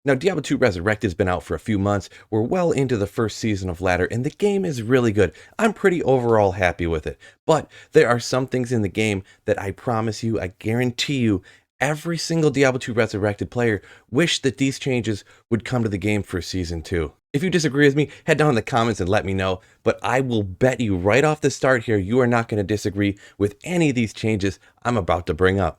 Now, Diablo 2 Resurrected has been out for a few months. We're well into the first season of Ladder, and the game is really good. I'm pretty overall happy with it. But there are some things in the game that I promise you, I guarantee you, every single Diablo 2 Resurrected player wish that these changes would come to the game for Season 2. If you disagree with me, head down in the comments and let me know, but I will bet you right off the start here, you are not going to disagree with any of these changes I'm about to bring up.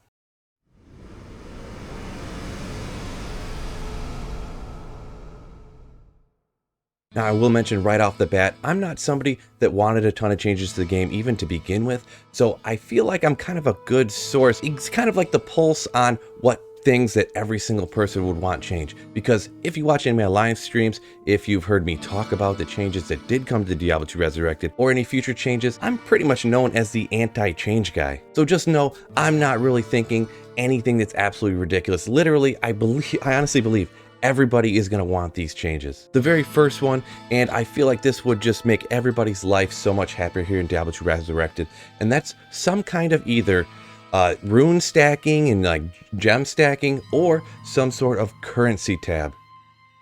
Now, I will mention right off the bat, I'm not somebody that wanted a ton of changes to the game even to begin with, so I feel like I'm kind of a good source. It's kind of like the pulse on what things that every single person would want change. Because if you watch any of my live streams, if you've heard me talk about the changes that did come to Diablo 2 Resurrected, or any future changes, I'm pretty much known as the anti-change guy. So just know, I'm not really thinking anything that's absolutely ridiculous. Literally, I honestly believe everybody is going to want these changes. The very first one, and I feel like this would just make everybody's life so much happier here in Diablo 2 Resurrected, and that's some kind of either rune stacking and like gem stacking, or some sort of currency tab.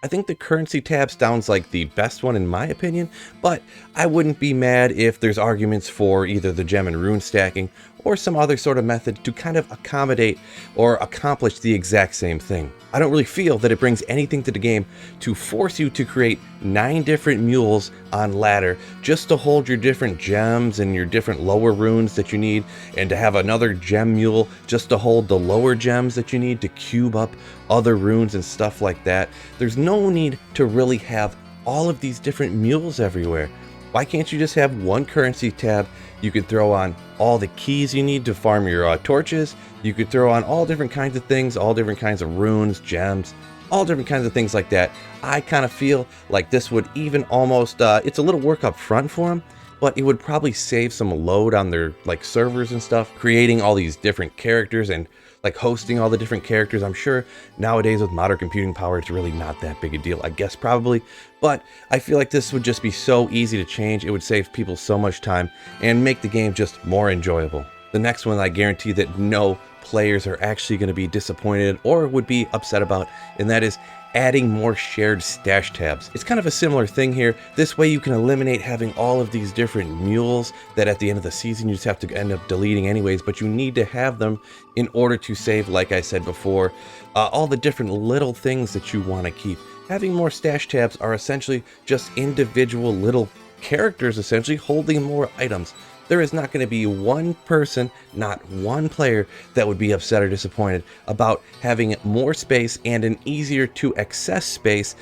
I think the currency tab sounds like the best one in my opinion, but I wouldn't be mad if there's arguments for either the gem and rune stacking or some other sort of method to kind of accommodate or accomplish the exact same thing. I don't really feel that it brings anything to the game to force you to create 9 different mules on ladder just to hold your different gems and your different lower runes that you need, and to have another gem mule just to hold the lower gems that you need to cube up other runes and stuff like that. There's no need to really have all of these different mules everywhere. Why can't you just have one currency tab? You could throw on all the keys you need to farm your torches. You could throw on all different kinds of things, all different kinds of runes, gems, all different kinds of things like that. I kind of feel like this would even almost, it's a little work up front for them, but it would probably save some load on their like servers and stuff, creating all these different characters and like hosting all the different characters. I'm sure nowadays with modern computing power, it's really not that big a deal, I guess probably, but I feel like this would just be so easy to change. It would save people so much time and make the game just more enjoyable. The next one I guarantee that no players are actually going to be disappointed or would be upset about, and that is adding more shared stash tabs. It's kind of a similar thing here. This way you can eliminate having all of these different mules that at the end of the season you just have to end up deleting anyways, but you need to have them in order to save, like I said before, all the different little things that you want to keep. Having more stash tabs are essentially just individual little characters essentially holding more items. There is not going to be one person, not one player, that would be upset or disappointed about having more space and an easier to access space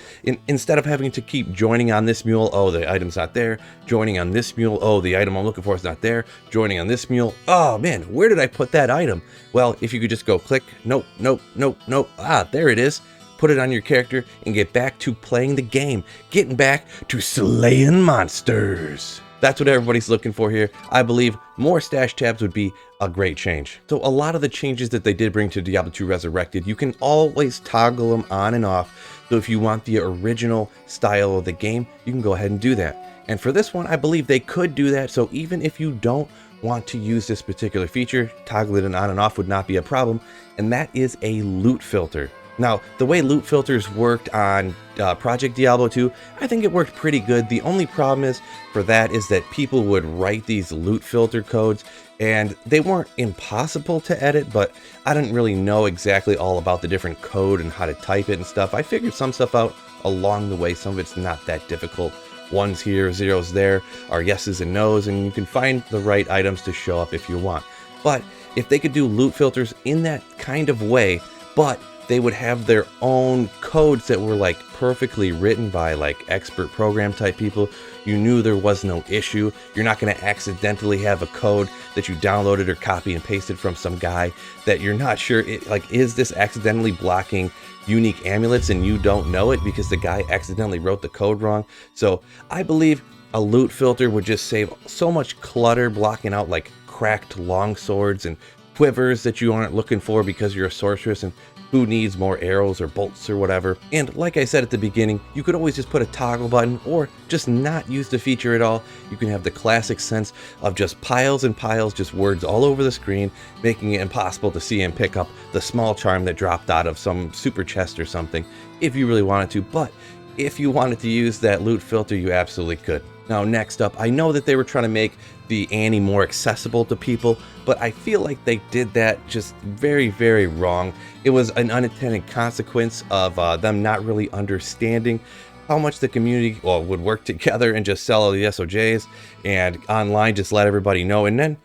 instead of having to keep joining on this mule, oh, the item's not there, joining on this mule, oh, the item I'm looking for is not there, joining on this mule, oh man, where did I put that item? Well, if you could just go click, nope, nope, nope, nope, ah, there it is. Put it on your character and get back to playing the game, getting back to slaying monsters. That's what everybody's looking for here. I believe more stash tabs would be a great change. So a lot of the changes that they did bring to Diablo 2 Resurrected, you can always toggle them on and off. So if you want the original style of the game, you can go ahead and do that. And for this one, I believe they could do that. So even if you don't want to use this particular feature, toggling it on and off would not be a problem. And that is a loot filter. Now, the way loot filters worked on Project Diablo 2, I think it worked pretty good. The only problem is for that is that people would write these loot filter codes and they weren't impossible to edit, but I didn't really know exactly all about the different code and how to type it and stuff. I figured some stuff out along the way. Some of it's not that difficult. Ones here, zeros there are yeses and nos, and you can find the right items to show up if you want. But if they could do loot filters in that kind of way, but they would have their own codes that were like perfectly written by like expert program type people. You knew there was no issue. You're not going to accidentally have a code that you downloaded or copy and pasted from some guy that you're not sure, is this accidentally blocking unique amulets and you don't know it because the guy accidentally wrote the code wrong. So I believe a loot filter would just save so much clutter, blocking out like cracked long swords and quivers that you aren't looking for because you're a sorceress, and who needs more arrows or bolts or whatever. And like I said at the beginning, you could always just put a toggle button or just not use the feature at all. You can have the classic sense of just piles and piles, just words all over the screen, making it impossible to see and pick up the small charm that dropped out of some super chest or something if you really wanted to. But if you wanted to use that loot filter, you absolutely could. Now, next up, I know that they were trying to make the Annie more accessible to people, but I feel like they did that just very, very wrong. It was an unintended consequence of them not really understanding how much the community would work together and just sell all the SOJs and online just let everybody know. And then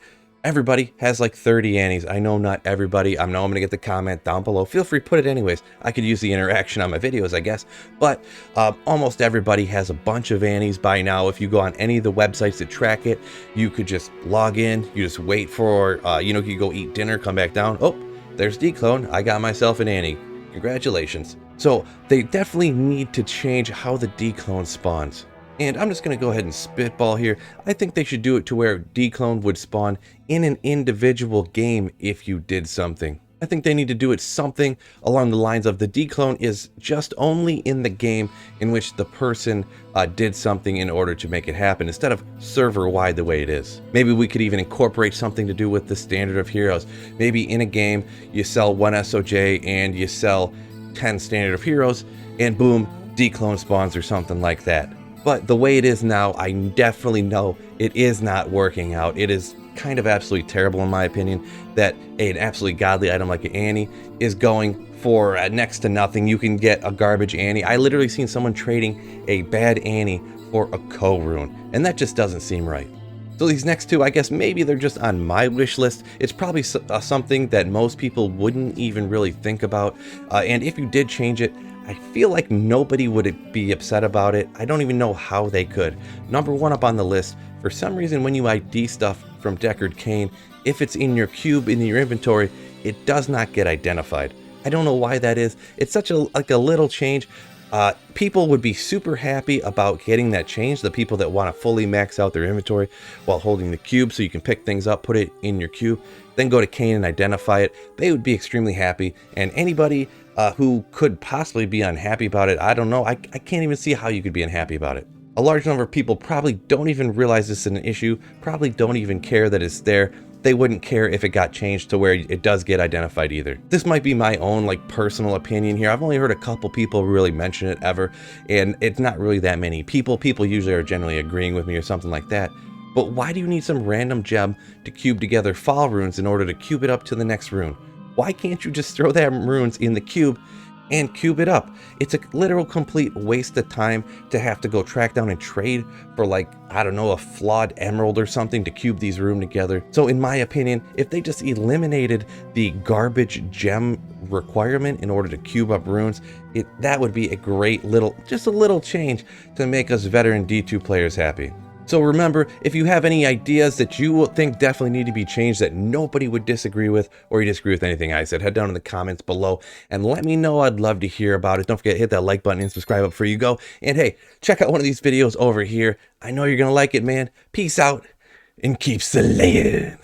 everybody has like 30 Annies. I know not everybody. I know I'm going to get the comment down below. Feel free to put it anyways. I could use the interaction on my videos, I guess. But almost everybody has a bunch of Annies by now. If you go on any of the websites that track it, you could just log in. You just wait for, you go eat dinner, come back down. Oh, there's D-Clone. I got myself an Annie. Congratulations. So they definitely need to change how the D-Clone spawns. And I'm just going to go ahead and spitball here. I think they should do it to where D-Clone would spawn in an individual game if you did something. I think they need to do it something along the lines of the D-Clone is just only in the game in which the person did something in order to make it happen, instead of server-wide the way it is. Maybe we could even incorporate something to do with the standard of heroes. Maybe in a game, you sell 1 SOJ and you sell 10 standard of heroes, and boom, D-Clone spawns or something like that. But the way it is now, I definitely know it is not working out. It is kind of absolutely terrible in my opinion that an absolutely godly item like an Annie is going for next to nothing. You can get a garbage Annie. I literally seen someone trading a bad Annie for a co-rune, and that just doesn't seem right. So these next two, I guess maybe they're just on my wish list. It's probably something that most people wouldn't even really think about. And if you did change it, I feel like nobody would be upset about it. I don't even know how they could. Number one up on the list, for some reason when you ID stuff from Deckard Cain, if it's in your cube in your inventory, it does not get identified. I don't know why that is. It's such a little change. People would be super happy about getting that change. The people that want to fully max out their inventory while holding the cube so you can pick things up, put it in your cube, then go to Cain and identify it. They would be extremely happy. And anybody who could possibly be unhappy about it, I don't know. I can't even see how you could be unhappy about it. A large number of people probably don't even realize this is an issue, probably don't even care that it's there. They wouldn't care if it got changed to where it does get identified either. This might be my own personal opinion here. I've only heard a couple people really mention it ever, and it's not really that many people. People usually are generally agreeing with me or something like that. But why do you need some random gem to cube together fall runes in order to cube it up to the next rune? Why can't you just throw that runes in the cube and cube it up? It's a literal complete waste of time to have to go track down and trade for I don't know, a flawed emerald or something to cube these runes together. So in my opinion, if they just eliminated the garbage gem requirement in order to cube up runes, that would be a great just a little change to make us veteran D2 players happy. So remember, if you have any ideas that you think definitely need to be changed that nobody would disagree with, or you disagree with anything I said, head down in the comments below and let me know. I'd love to hear about it. Don't forget to hit that like button and subscribe up before you go. And hey, check out one of these videos over here. I know you're going to like it, man. Peace out and keep slaying.